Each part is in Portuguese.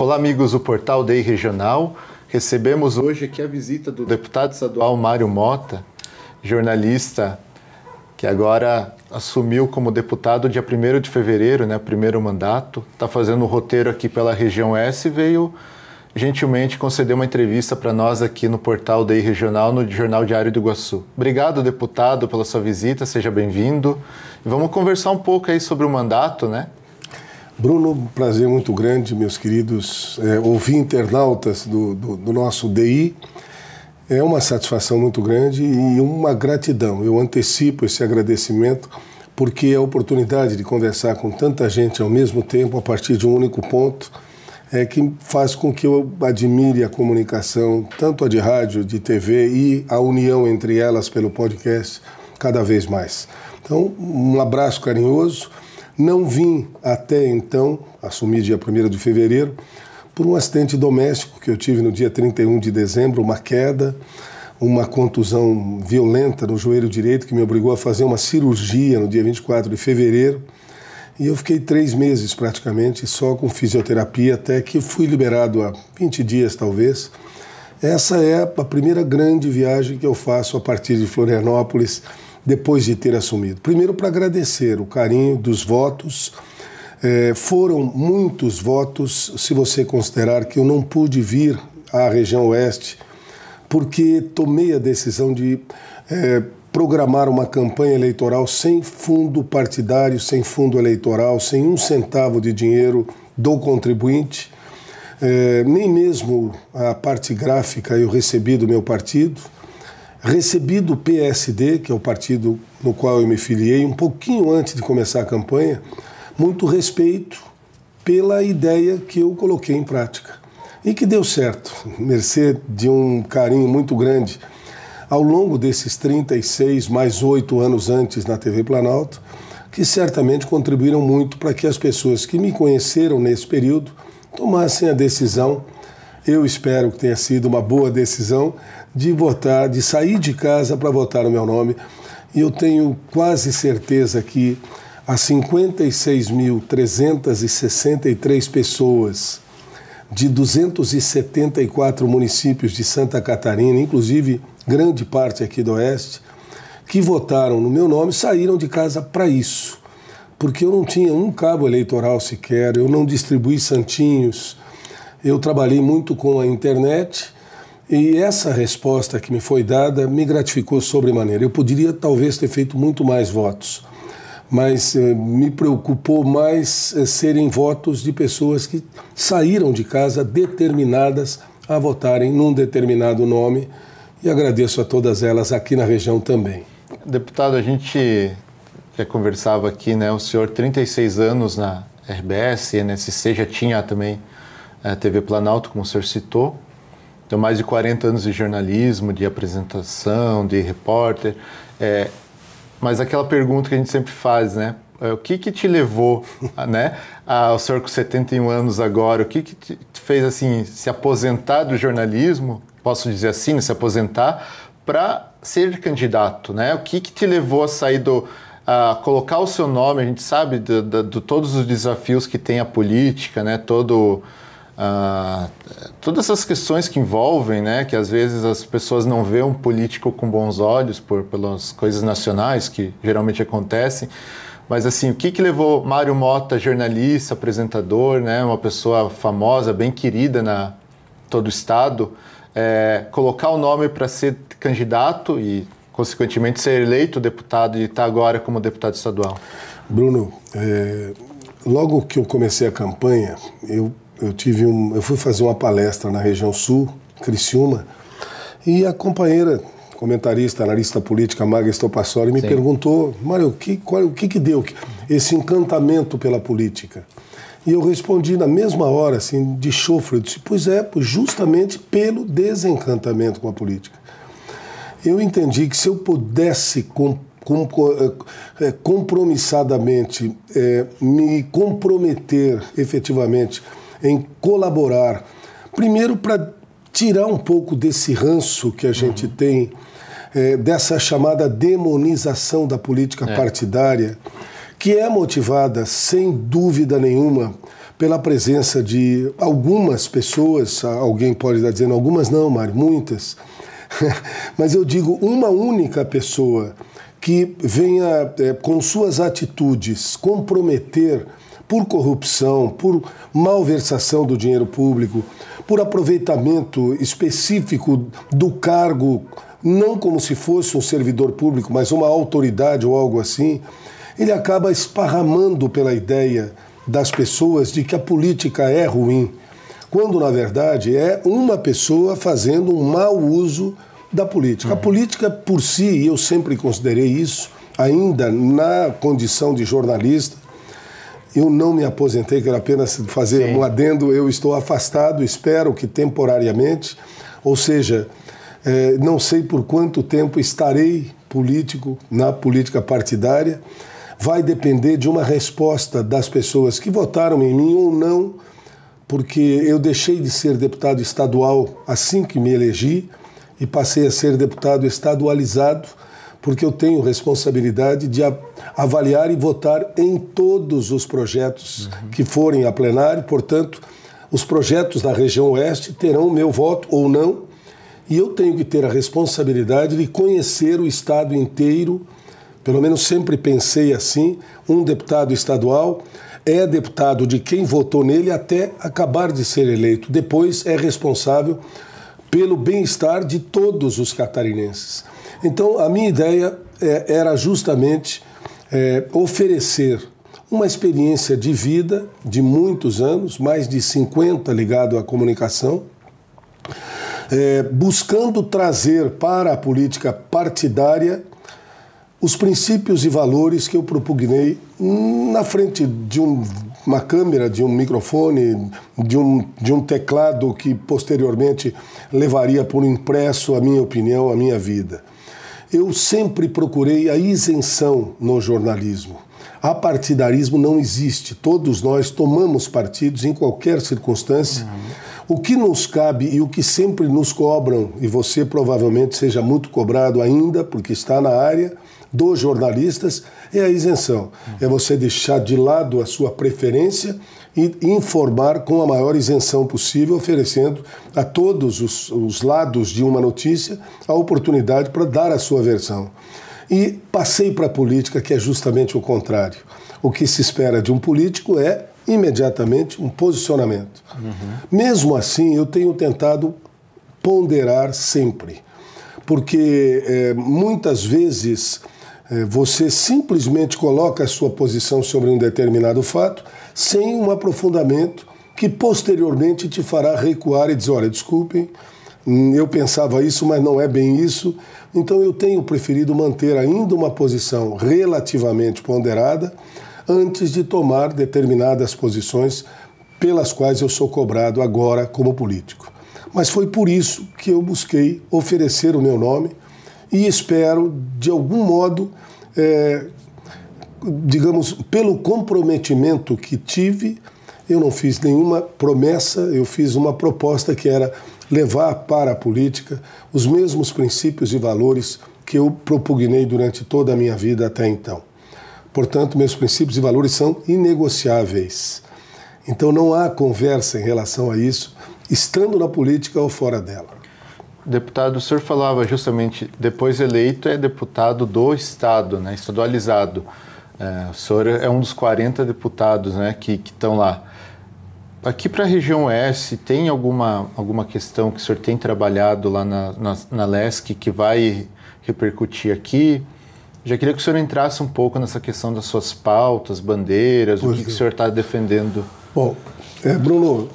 Olá, amigos do Portal DI Regional. Recebemos hoje aqui a visita do deputado estadual Mário Mota, jornalista que agora assumiu como deputado dia 1º de fevereiro, né, primeiro mandato. Está fazendo um roteiro aqui pela região S e veio gentilmente conceder uma entrevista para nós aqui no Portal DI Regional, no Jornal Diário do Iguaçu. Obrigado, deputado, pela sua visita, seja bem-vindo. Vamos conversar um pouco aí sobre o mandato, né? Bruno, um prazer muito grande, meus queridos internautas do nosso DI. É uma satisfação muito grande e uma gratidão. Eu antecipo esse agradecimento porque é a oportunidade de conversar com tanta gente ao mesmo tempo, a partir de um único ponto, que faz com que eu admire a comunicação, tanto a de rádio, de TV e a união entre elas pelo podcast, cada vez mais. Então, um abraço carinhoso. Não vim até então, assumi dia 1º de fevereiro, por um acidente doméstico que eu tive no dia 31 de dezembro, uma queda, uma contusão violenta no joelho direito que me obrigou a fazer uma cirurgia no dia 24 de fevereiro. E eu fiquei 3 meses praticamente só com fisioterapia, até que fui liberado há 20 dias talvez. Essa é a primeira grande viagem que eu faço a partir de Florianópolis, depois de ter assumido. Primeiro, para agradecer o carinho dos votos. Foram muitos votos, se você considerar que eu não pude vir à região oeste, porque tomei a decisão de programar uma campanha eleitoral sem fundo partidário, sem fundo eleitoral, sem um centavo de dinheiro do contribuinte. Nem mesmo a parte gráfica eu recebi do meu partido. Recebi do PSD, que é o partido no qual eu me filiei, um pouquinho antes de começar a campanha, muito respeito pela ideia que eu coloquei em prática. E que deu certo, mercê de um carinho muito grande. Ao longo desses 36, mais 8 anos antes na TV Planalto, que certamente contribuíram muito para que as pessoas que me conheceram nesse período tomassem a decisão, eu espero que tenha sido uma boa decisão, de votar, de sair de casa para votar o meu nome. E eu tenho quase certeza que as 56.363 pessoas de 274 municípios de Santa Catarina, inclusive grande parte aqui do Oeste, que votaram no meu nome, saíram de casa para isso. Porque eu não tinha um cabo eleitoral sequer, eu não distribuí santinhos, eu trabalhei muito com a internet e essa resposta que me foi dada me gratificou sobremaneira. Eu poderia talvez ter feito muito mais votos, mas me preocupou mais serem votos de pessoas que saíram de casa determinadas a votarem num determinado nome, e agradeço a todas elas aqui na região também. Deputado, a gente já conversava aqui, né? O senhor 36 anos na RBS, NSC, já tinha também a TV Planalto, como o senhor citou. Então, mais de 40 anos de jornalismo, de apresentação, de repórter. Mas aquela pergunta que a gente sempre faz, né? O que te levou, né, ao senhor com 71 anos agora? O que te fez, assim, se aposentar do jornalismo, posso dizer assim, se aposentar, para ser candidato, né? O que te levou a sair a colocar o seu nome? A gente sabe de todos os desafios que tem a política, né? Todas essas questões que envolvem, né, que às vezes as pessoas não veem um político com bons olhos pelas coisas nacionais que geralmente acontecem, mas assim, o que levou Mário Mota, jornalista, apresentador, né, uma pessoa famosa, bem querida na todo o estado, colocar o nome para ser candidato e consequentemente ser eleito deputado e estar agora como deputado estadual? Bruno, logo que eu comecei a campanha, eu fui fazer uma palestra na região sul, Criciúma, e a companheira comentarista, analista política, Maga Estopassoli, me perguntou: Mário, o que deu esse encantamento pela política? E eu respondi na mesma hora, assim, de chofre, eu disse: pois justamente pelo desencantamento com a política. Eu entendi que se eu pudesse compromissadamente me comprometer efetivamente em colaborar, primeiro para tirar um pouco desse ranço que a gente tem, dessa chamada demonização da política partidária, que é motivada, sem dúvida nenhuma, pela presença de algumas pessoas, alguém pode estar dizendo algumas não, Mário, muitas, mas eu digo uma única pessoa que venha com suas atitudes comprometer por corrupção, por malversação do dinheiro público, por aproveitamento específico do cargo, não como se fosse um servidor público, mas uma autoridade ou algo assim, ele acaba esparramando pela ideia das pessoas de que a política é ruim, quando na verdade é uma pessoa fazendo um mau uso da política. A política por si, e eu sempre considerei isso, ainda na condição de jornalista, eu não me aposentei, quero apenas fazer um adendo, eu estou afastado, espero que temporariamente, ou seja, não sei por quanto tempo estarei político, na política partidária, vai depender de uma resposta das pessoas que votaram em mim ou não, porque eu deixei de ser deputado estadual assim que me elegi e passei a ser deputado estadualizado, porque eu tenho responsabilidade de avaliar e votar em todos os projetos que forem a plenário, portanto, os projetos da região oeste terão meu voto ou não, e eu tenho que ter a responsabilidade de conhecer o estado inteiro, pelo menos sempre pensei assim, um deputado estadual é deputado de quem votou nele até acabar de ser eleito, depois é responsável pelo bem-estar de todos os catarinenses. Então, a minha ideia era justamente oferecer uma experiência de vida de muitos anos, mais de 50 ligado à comunicação, buscando trazer para a política partidária os princípios e valores que eu propugnei na frente de uma câmera, de um microfone, de um teclado que posteriormente levaria por impresso a minha opinião, a minha vida. Eu sempre procurei a isenção no jornalismo. Apartidarismo não existe. Todos nós tomamos partidos em qualquer circunstância. O que nos cabe e o que sempre nos cobram, e você provavelmente seja muito cobrado ainda, porque está na área dos jornalistas, é a isenção. É você deixar de lado a sua preferência e informar com a maior isenção possível, oferecendo a todos os lados de uma notícia a oportunidade para dar a sua versão. E passei para a política, que é justamente o contrário. O que se espera de um político é, imediatamente, um posicionamento. Mesmo assim, eu tenho tentado ponderar sempre, porque muitas vezes você simplesmente coloca a sua posição sobre um determinado fato sem um aprofundamento que posteriormente te fará recuar e dizer, olha, desculpem, eu pensava isso, mas não é bem isso. Então eu tenho preferido manter ainda uma posição relativamente ponderada antes de tomar determinadas posições pelas quais eu sou cobrado agora como político. Mas foi por isso que eu busquei oferecer o meu nome e espero, de algum modo, digamos, pelo comprometimento que tive, eu não fiz nenhuma promessa, eu fiz uma proposta que era levar para a política os mesmos princípios e valores que eu propugnei durante toda a minha vida até então. Portanto, meus princípios e valores são inegociáveis. Então não há conversa em relação a isso, estando na política ou fora dela. Deputado, o senhor falava justamente, depois eleito é deputado do Estado, né, estadualizado. O senhor é um dos 40 deputados, né, que estão lá. Aqui para a região oeste, tem alguma questão que o senhor tem trabalhado lá na LESC que vai repercutir aqui? Já queria que o senhor entrasse um pouco nessa questão das suas pautas, bandeiras, o que o senhor está defendendo. Bom, Bruno,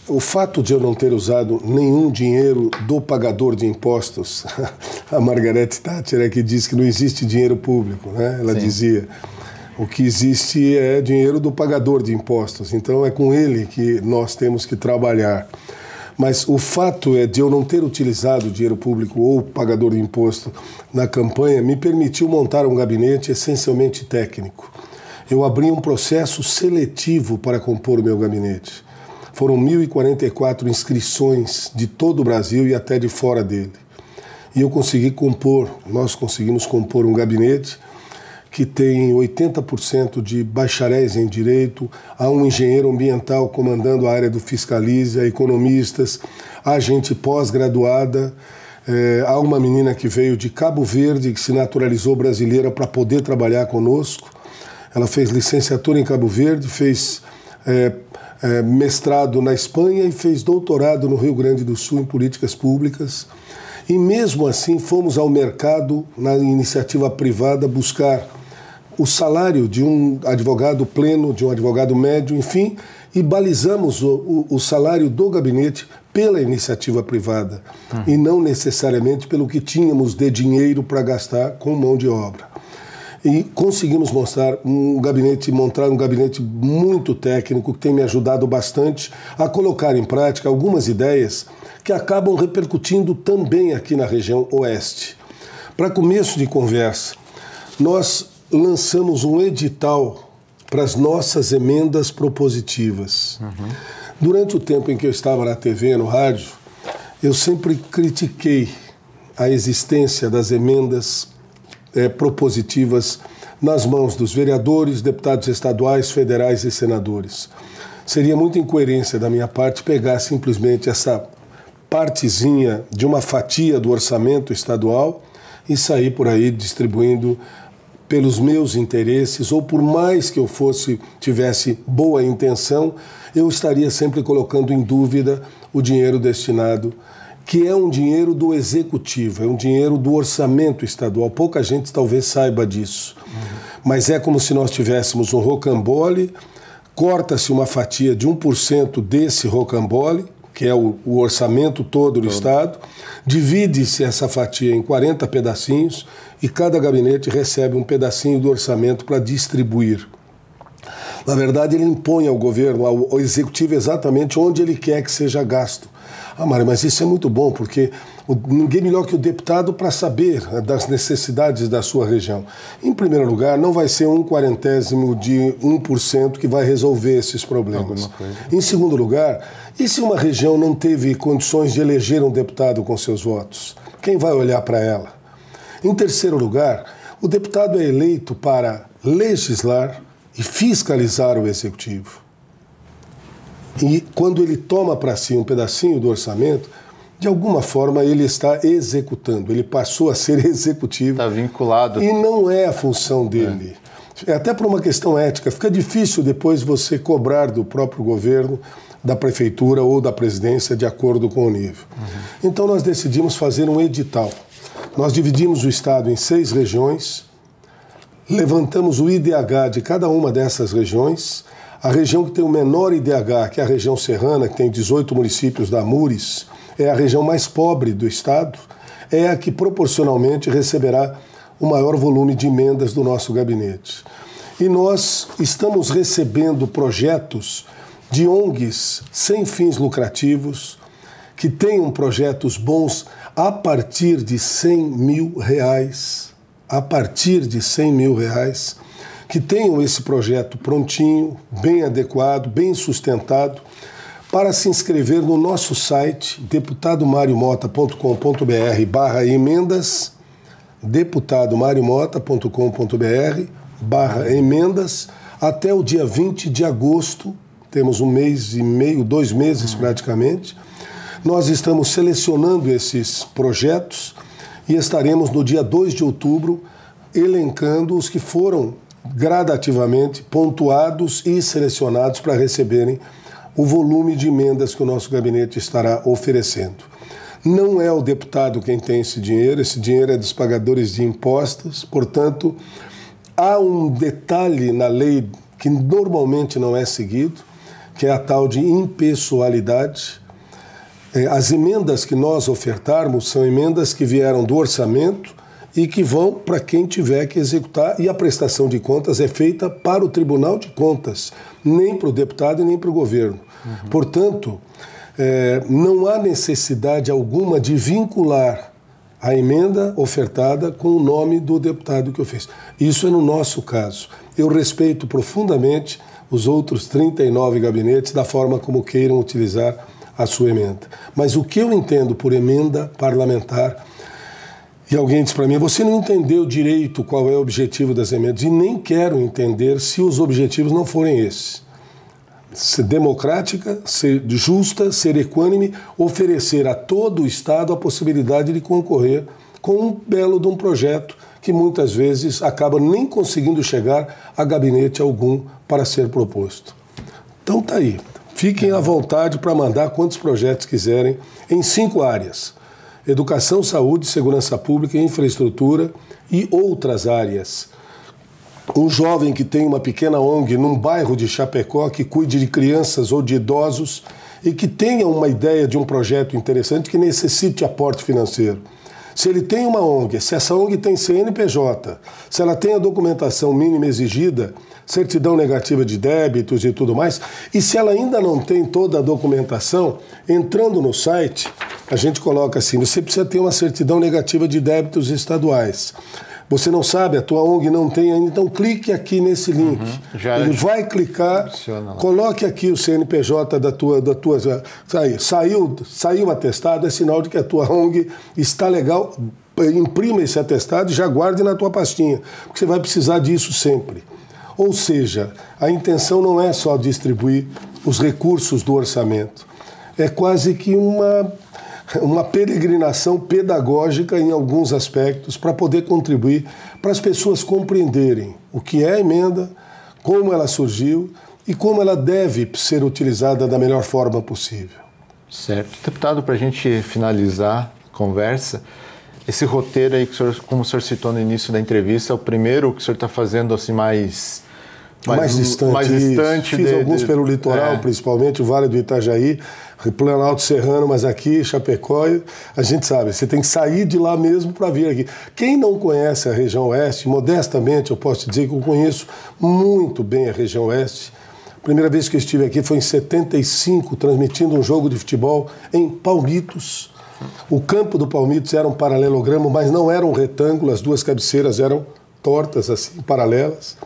o fato de eu não ter usado nenhum dinheiro do pagador de impostos, a Margaret Thatcher é que diz que não existe dinheiro público, né? Ela dizia, o que existe é dinheiro do pagador de impostos, então é com ele que nós temos que trabalhar. Mas o fato de eu não ter utilizado dinheiro público ou pagador de imposto na campanha me permitiu montar um gabinete essencialmente técnico. Eu abri um processo seletivo para compor o meu gabinete. Foram 1.044 inscrições de todo o Brasil e até de fora dele. E eu consegui compor, nós conseguimos compor um gabinete que tem 80% de bacharéis em direito, há um engenheiro ambiental comandando a área do Fiscalize, há economistas, há gente pós-graduada, há uma menina que veio de Cabo Verde, que se naturalizou brasileira para poder trabalhar conosco. Ela fez licenciatura em Cabo Verde, fez mestrado na Espanha e fez doutorado no Rio Grande do Sul em políticas públicas. E mesmo assim fomos ao mercado, na iniciativa privada, buscar o salário de um advogado pleno, de um advogado médio, enfim, e balizamos o salário do gabinete pela iniciativa privada e não necessariamente pelo que tínhamos de dinheiro para gastar com mão de obra. E conseguimos montar um gabinete muito técnico que tem me ajudado bastante a colocar em prática algumas ideias que acabam repercutindo também aqui na região oeste. Para começo de conversa, nós lançamos um edital para as nossas emendas propositivas. Durante o tempo em que eu estava na TV, no rádio, eu sempre critiquei a existência das emendas propositivas nas mãos dos vereadores, deputados estaduais, federais e senadores. Seria muita incoerência da minha parte pegar simplesmente essa partezinha de uma fatia do orçamento estadual e sair por aí distribuindo pelos meus interesses, ou por mais que eu tivesse boa intenção, eu estaria sempre colocando em dúvida o dinheiro destinado, que é um dinheiro do executivo, é um dinheiro do orçamento estadual. Pouca gente talvez saiba disso. Mas é como se nós tivéssemos um rocambole, corta-se uma fatia de 1% desse rocambole, que é o orçamento todo do Estado, divide-se essa fatia em 40 pedacinhos e cada gabinete recebe um pedacinho do orçamento para distribuir. Na verdade, ele impõe ao governo, ao executivo, exatamente onde ele quer que seja gasto. Mário, mas isso é muito bom, porque ninguém melhor que o deputado para saber das necessidades da sua região. Em primeiro lugar, não vai ser 1/40 de 1% que vai resolver esses problemas. Em segundo lugar, e se uma região não teve condições de eleger um deputado com seus votos? Quem vai olhar para ela? Em terceiro lugar, o deputado é eleito para legislar e fiscalizar o executivo. E quando ele toma para si um pedacinho do orçamento, de alguma forma ele está executando, ele passou a ser executivo. Está vinculado. E não é a função dele. Até por uma questão ética, fica difícil depois você cobrar do próprio governo, da prefeitura ou da presidência de acordo com o nível. Então nós decidimos fazer um edital. Nós dividimos o estado em 6 regiões, levantamos o IDH de cada uma dessas regiões. A região que tem o menor IDH, que é a região serrana, que tem 18 municípios da Mures, é a região mais pobre do estado, é a que proporcionalmente receberá o maior volume de emendas do nosso gabinete. E nós estamos recebendo projetos de ONGs sem fins lucrativos, que tenham projetos bons a partir de R$100 mil, que tenham esse projeto prontinho, bem adequado, bem sustentado, para se inscrever no nosso site, deputadomariomota.com.br/emendas, deputadomariomota.com.br/emendas, até o dia 20 de agosto, temos 1 mês e meio, 2 meses praticamente. Nós estamos selecionando esses projetos e estaremos no dia 2 de outubro elencando os que foram gradativamente pontuados e selecionados para receberem o volume de emendas que o nosso gabinete estará oferecendo. Não é o deputado quem tem esse dinheiro é dos pagadores de impostos, portanto, há um detalhe na lei que normalmente não é seguido, que é a tal de impessoalidade. As emendas que nós ofertarmos são emendas que vieram do orçamento e que vão para quem tiver que executar, e a prestação de contas é feita para o Tribunal de Contas, nem para o deputado e nem para o governo. Portanto, não há necessidade alguma de vincular a emenda ofertada com o nome do deputado que o fez. Isso é no nosso caso. Eu respeito profundamente os outros 39 gabinetes da forma como queiram utilizar a sua emenda. Mas o que eu entendo por emenda parlamentar E alguém disse para mim, você não entendeu direito qual é o objetivo das emendas, e nem quero entender se os objetivos não forem esses. Ser democrática, ser justa, ser equânime, oferecer a todo o Estado a possibilidade de concorrer com um belo de um projeto que muitas vezes acaba nem conseguindo chegar a gabinete algum para ser proposto. Então tá aí, fiquem à vontade para mandar quantos projetos quiserem em 5 áreas. Educação, saúde, segurança pública, infraestrutura e outras áreas. Um jovem que tem uma pequena ONG num bairro de Chapecó, que cuide de crianças ou de idosos e que tenha uma ideia de um projeto interessante que necessite aporte financeiro. Se ele tem uma ONG, se essa ONG tem CNPJ, se ela tem a documentação mínima exigida, certidão negativa de débitos e tudo mais, e se ela ainda não tem toda a documentação, entrando no site, a gente coloca assim, você precisa ter uma certidão negativa de débitos estaduais. Você não sabe, a tua ONG não tem ainda, então clique aqui nesse link. Ele vai clicar, coloque aqui o CNPJ da tua saiu atestado, é sinal de que a tua ONG está legal, imprima esse atestado e já guarde na tua pastinha, porque você vai precisar disso sempre. Ou seja, a intenção não é só distribuir os recursos do orçamento, é quase que uma peregrinação pedagógica em alguns aspectos para poder contribuir para as pessoas compreenderem o que é a emenda, como ela surgiu e como ela deve ser utilizada da melhor forma possível. Certo. Deputado, para a gente finalizar a conversa, esse roteiro aí, que o senhor, como o senhor citou no início da entrevista, é o primeiro que o senhor está fazendo assim mais distante. Fiz alguns pelo litoral, principalmente o Vale do Itajaí, Planalto Serrano, mas aqui, Chapecó, a gente sabe, você tem que sair de lá mesmo para vir aqui. Quem não conhece a região oeste, modestamente eu posso dizer que eu conheço muito bem a região oeste. A primeira vez que eu estive aqui foi em 75, transmitindo um jogo de futebol em Palmitos. O campo do Palmitos era um paralelogramo, mas não era um retângulo, as duas cabeceiras eram tortas, assim, paralelas.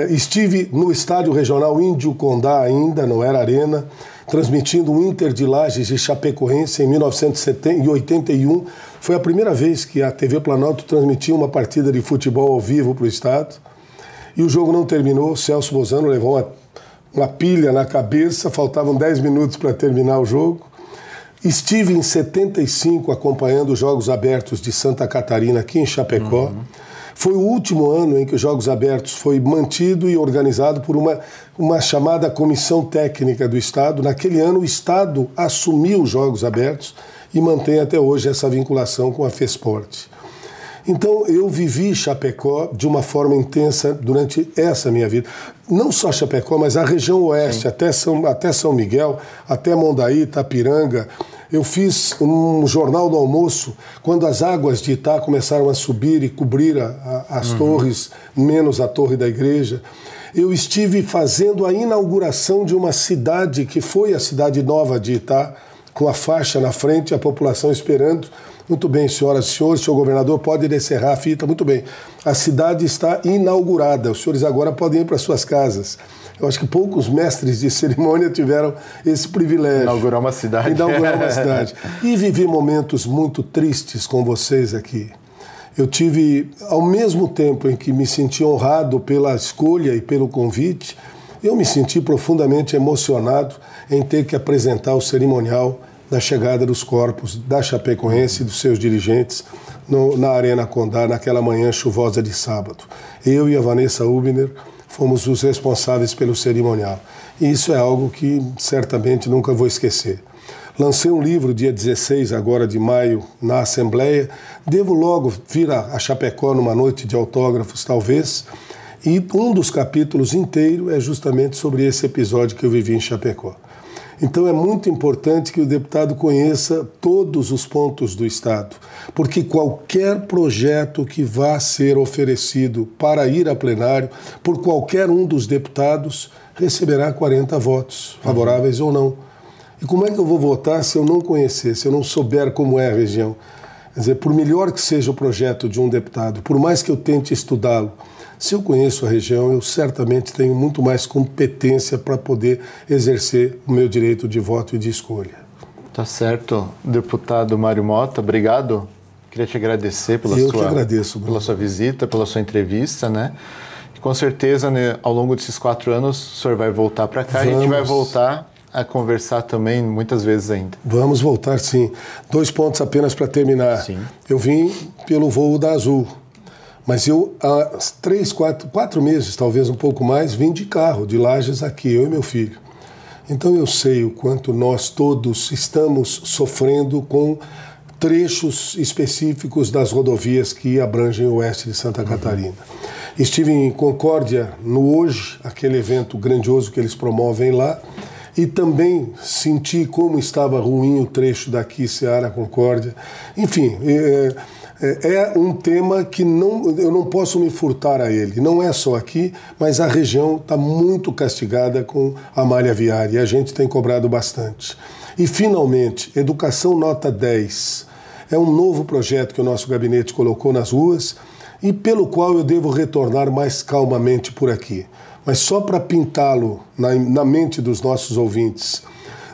Estive no estádio regional Índio Condá ainda, não era arena, transmitindo o Inter de Lages e Chapecoense em 1981. Foi a primeira vez que a TV Planalto transmitia uma partida de futebol ao vivo para o estado. E o jogo não terminou, Celso Bozano levou uma pilha na cabeça, faltavam 10 minutos para terminar o jogo. Estive em 75 acompanhando os Jogos Abertos de Santa Catarina, aqui em Chapecó. Foi o último ano em que os Jogos Abertos foi mantido e organizado por uma chamada Comissão Técnica do Estado. Naquele ano, o Estado assumiu os Jogos Abertos e mantém até hoje essa vinculação com a FESPORT. Então, eu vivi Chapecó de uma forma intensa durante essa minha vida. Não só Chapecó, mas a região oeste, até São Miguel, até Mondaí, Itapiranga. Eu fiz um jornal do almoço quando as águas de Itá começaram a subir e cobrir as torres, menos a torre da igreja. Eu estive fazendo a inauguração de uma cidade que foi a cidade nova de Itá, com a faixa na frente, a população esperando. Muito bem, senhoras e senhores, senhor governador, pode encerrar a fita. Muito bem, a cidade está inaugurada, os senhores agora podem ir para suas casas. Eu acho que poucos mestres de cerimônia tiveram esse privilégio. Inaugurar uma cidade. Inaugurar uma cidade. E vivi momentos muito tristes com vocês aqui. Eu tive, ao mesmo tempo em que me senti honrado pela escolha e pelo convite, eu me senti profundamente emocionado em ter que apresentar o cerimonial da chegada dos corpos da Chapecoense e dos seus dirigentes na Arena Condá, naquela manhã chuvosa de sábado. Eu e a Vanessa Hubner fomos os responsáveis pelo cerimonial. E isso é algo que certamente nunca vou esquecer. Lancei um livro dia 16 agora de maio na Assembleia. Devo logo vir a Chapecó numa noite de autógrafos, talvez. E um dos capítulos inteiro é justamente sobre esse episódio que eu vivi em Chapecó. Então é muito importante que o deputado conheça todos os pontos do Estado, porque qualquer projeto que vá ser oferecido para ir a plenário por qualquer um dos deputados receberá 40 votos, favoráveis ou não. E como é que eu vou votar se eu não conhecer, se eu não souber como é a região? Quer dizer, por melhor que seja o projeto de um deputado, por mais que eu tente estudá-lo, se eu conheço a região, eu certamente tenho muito mais competência para poder exercer o meu direito de voto e de escolha. Tá certo. Deputado Mário Mota, obrigado. Queria te agradecer pela sua visita, pela sua entrevista, né? E com certeza, né, ao longo desses 4 anos, o senhor vai voltar para cá. A gente vai voltar a conversar também muitas vezes ainda. Vamos voltar, sim. 2 pontos apenas para terminar. Sim. Eu vim pelo voo da Azul, mas eu há 4 meses, talvez um pouco mais, vim de carro, de Lages aqui, eu e meu filho. Então eu sei o quanto nós todos estamos sofrendo com trechos específicos das rodovias que abrangem o oeste de Santa Catarina. Estive em Concórdia no Hoje, aquele evento grandioso que eles promovem lá, e também senti como estava ruim o trecho daqui, Ceará, Concórdia. Enfim, é um tema que eu não posso me furtar a ele. Não é só aqui, mas a região está muito castigada com a malha viária e a gente tem cobrado bastante. E, finalmente, Educação Nota 10. É um novo projeto que o nosso gabinete colocou nas ruas e pelo qual eu devo retornar mais calmamente por aqui. Mas só para pintá-lo na mente dos nossos ouvintes,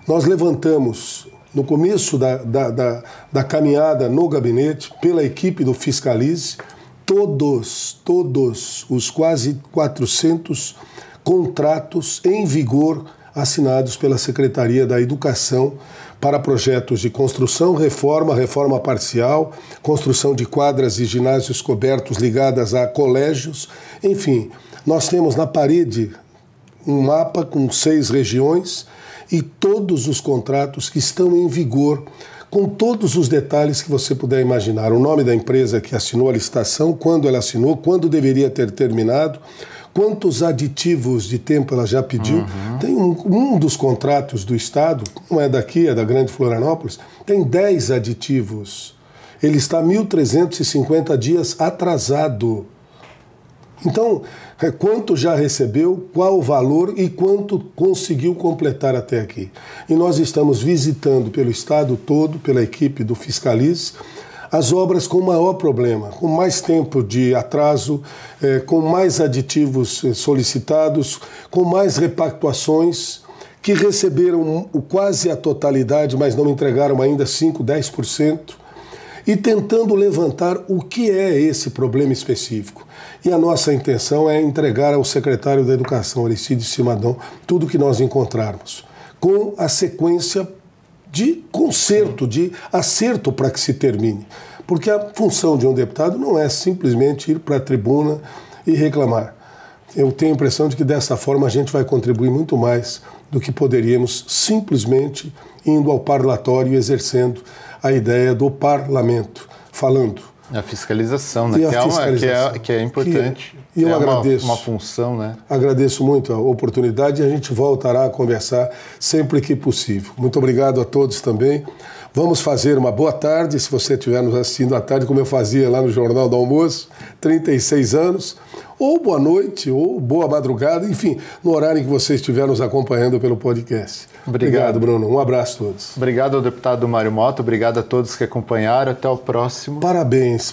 nós levantamos, no começo da caminhada no gabinete, pela equipe do Fiscalize, todos os quase 400 contratos em vigor assinados pela Secretaria da Educação para projetos de construção, reforma parcial, construção de quadras e ginásios cobertos ligadas a colégios, enfim. Nós temos na parede um mapa com 6 regiões e todos os contratos que estão em vigor, com todos os detalhes que você puder imaginar. O nome da empresa que assinou a licitação, quando ela assinou, quando deveria ter terminado, quantos aditivos de tempo ela já pediu. Tem um dos contratos do Estado, não é daqui, é da Grande Florianópolis, tem 10 aditivos. Ele está 1.350 dias atrasado. Então, quanto já recebeu, qual o valor e quanto conseguiu completar até aqui. E nós estamos visitando pelo estado todo, pela equipe do Fiscalize, as obras com maior problema, com mais tempo de atraso, com mais aditivos solicitados, com mais repactuações, que receberam quase a totalidade, mas não entregaram ainda 5%, 10%, e tentando levantar o que é esse problema específico. E a nossa intenção é entregar ao secretário da Educação, Aristides Simadão, tudo que nós encontrarmos, com a sequência de conserto, de acerto para que se termine. Porque a função de um deputado não é simplesmente ir para a tribuna e reclamar. Eu tenho a impressão de que dessa forma a gente vai contribuir muito mais do que poderíamos simplesmente indo ao parlatório e exercendo a ideia do parlamento, falando. A fiscalização, né? Que é importante. E eu agradeço. Uma função, né? Agradeço muito a oportunidade e a gente voltará a conversar sempre que possível. Muito obrigado a todos também. Vamos fazer uma boa tarde, se você estiver nos assistindo à tarde, como eu fazia lá no Jornal do Almoço, 36 anos, ou boa noite, ou boa madrugada, enfim, no horário em que você estiver nos acompanhando pelo podcast. Obrigado, Bruno. Um abraço a todos. Obrigado ao deputado Mário Mota, obrigado a todos que acompanharam. Até o próximo. Parabéns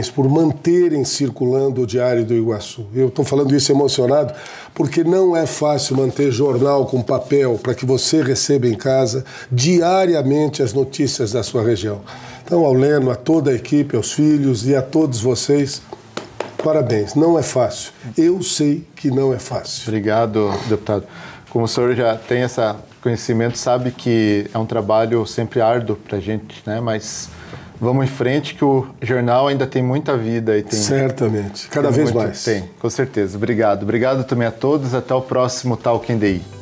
por manterem circulando o Diário do Iguaçu. Eu estou falando isso emocionado porque não é fácil manter jornal com papel para que você receba em casa diariamente as notícias da sua região. Então, ao Leno, a toda a equipe, aos filhos e a todos vocês, parabéns. Não é fácil. Eu sei que não é fácil. Obrigado, deputado. Como o senhor já tem esse conhecimento, sabe que é um trabalho sempre árduo para a gente, né? Mas vamos em frente que o jornal ainda tem muita vida. E tem, certamente, cada vez mais. Tem, com certeza. Obrigado. Obrigado também a todos. Até o próximo Talk in the E.